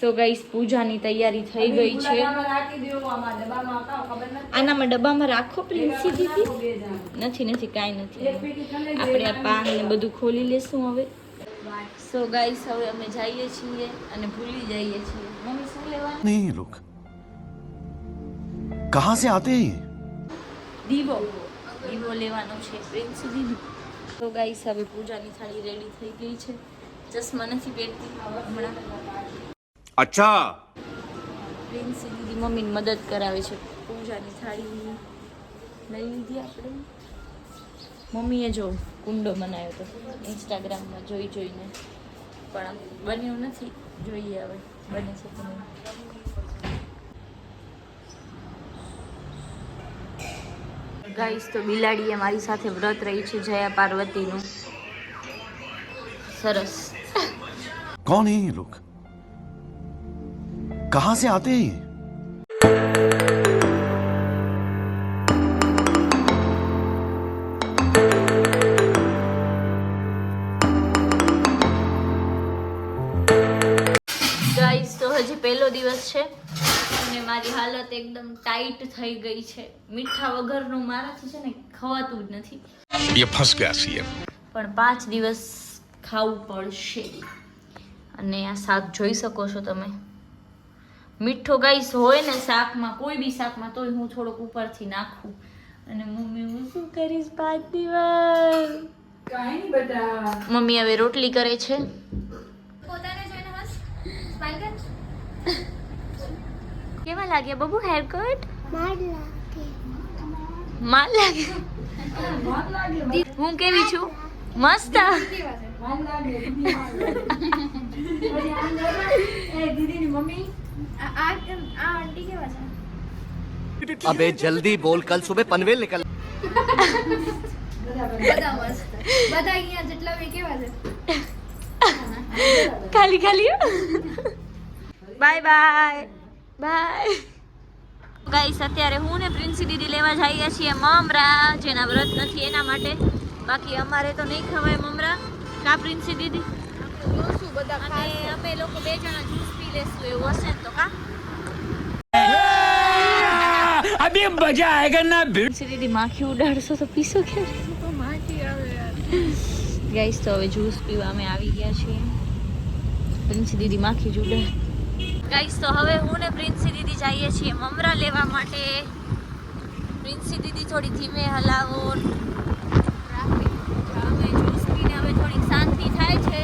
So guys પૂજાની તૈયારી થઈ ગઈ છે. આનામાં ડબ્બામાં રાખો પ્રિન્સી દીદી. નથી કાંઈ નથી. આપણે આ પાન ને બધું ખોલી લેશું હવે. સો ગાઈસ હવે અમે જઈએ છીએ અને ભૂલી જઈએ છીએ. મમ્મી શું લેવાનું? नहीं लोग कहाँ से आते हैं? દીવો લેવાનો છે પ્રિન્સી દીદી. તો ગાઈસ હવે પૂજાની થાળી રેડી થઈ ગઈ છે. ચશ્મા નથી પહેરતી હમણાં. अच्छा પ્રિન્સી દીદી મમ્મીની મદદ કરાવે છે. પૂજાની થાળી લઈ લીધી આપણે. મમ્મીએ જો કુંડો બનાવ્યો હતો ઇન્સ્ટાગ્રામમાં જોઈને, પણ બન્યો નથી. જોઈએ હવે બને છે કે નહીં. ગાઈસ તો બિલાડીએ મારી સાથે વ્રત રહી છે જયા પાર્વતીનું. સરસ. कौन है ये लोग? कहाँ से आते हैं? ગાઈસ તો હજી પહેલો દિવસ છે અને મારી હાલત એકદમ ટાઈટ થઈ ગઈ છે. મીઠા વગરનું મારાથી છે ને ખવાતું જ નથી. ये फंस गया सीएम. પણ 5 દિવસ ખાવું પડશે. અને આ શાક જોઈ શકો છો તમે. મીઠો ગાઈસ હોય ને શાકમાં, કોઈ બી શાકમાં, તોય હું થોડોક ઉપરથી નાખું. અને મમ્મી હું શું કરીશ 5 દિવસ? કાઈ નહીં બેટા. મમ્મી હવે રોટલી કરે છે. પોતાને જોઈને હસ સ્માઈલ કર. કેવા લાગે બબુ હેર કટ? માર લાગે. હું કેવી છું? મસ્ત. દીદીની મમ્મી આ આંટી કેવા છે? अबे जल्दी बोल, कल सुबह पनवेल निकल. બધા મસ્ત. બધા અહીંયા જેટલા બી કેવા છે? ખાલી બાય બાય ગાઈસ. અત્યારે હું ને પ્રિન્સી દીદી લેવા જઈએ છીએ મમરા. જેના વ્રત નથી એના માટે. બાકી અમારે તો નહીં ખવાય મમરા. કા પ્રિન્સી દીદી? અને અમે લોકો 2 જણા જ્યુસ પી લેશું એવું હશે તો કા? अभी मजा आएगा ना. પ્રિન્સી દીદી માખી ઉડાડશો તો પીશો ક્યારે? માટી આવે યાર. ગાઈસ તો હવે જ્યુસ પીવા અમે આવી ગયા છીએ. પ્રિન્સી દીદી માખી જ ઉડાડે. ગાઈસ તો હવે હું ને પ્રિન્સી દીદી જઈએ છીએ મમરા લેવા માટે. પ્રિન્સી દીદી થોડી ધીમે હલાવો. અમે જ્યુસ પીને હવે થોડીક શાંતિ થાય છે.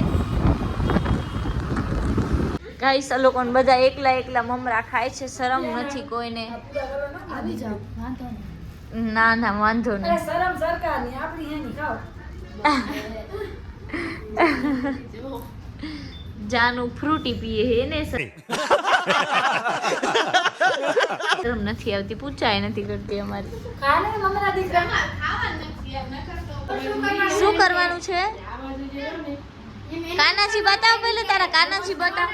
ગાઈસ આ લોકોને બધા એકલા મમરા ખાય છે. શરમ નથી કોઈને. આવી જાવ વાંધો નહીં. ના વાંધો નહીં. શરમ સરકારની, આપણી એની ખાઓ. જાનું ફ્રૂટી પીએ હે ને શરમ નથી આવતી. પૂછાય નથી કરતી અમારી. ખાને મમરા દીકરા. ખાવાનું નથી એમ ન કરતો. શું કરવાનું છે? કાનાજી બતાવ પહેલે. તારા કાનાજી બતાવ.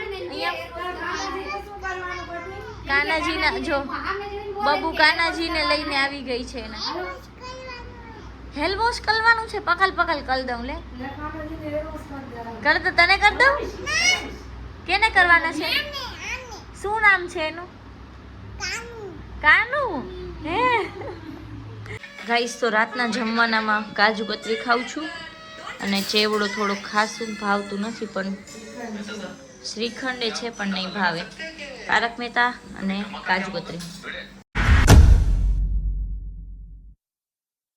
કાનાજી ના જો બબુ કાનાજીને લઈને આવી ગઈ છે. હેલ વોશ કરવાનું છે. પકલ કર દઉં. લે કર દો. તને કર દઉં. કેને કરવાના છે? શું નામ છે એનું? કાનુ. હે ગાઈસ તો રાતના જમવાનામાં કાજુ કતરી ખાઉં છું અને ચેવડો થોડો ખાસું. ભાવતું નથી પણ શ્રીખંડે છે પણ નહીં ભાવે. તારક મહેતા અને કાજુ કતરી.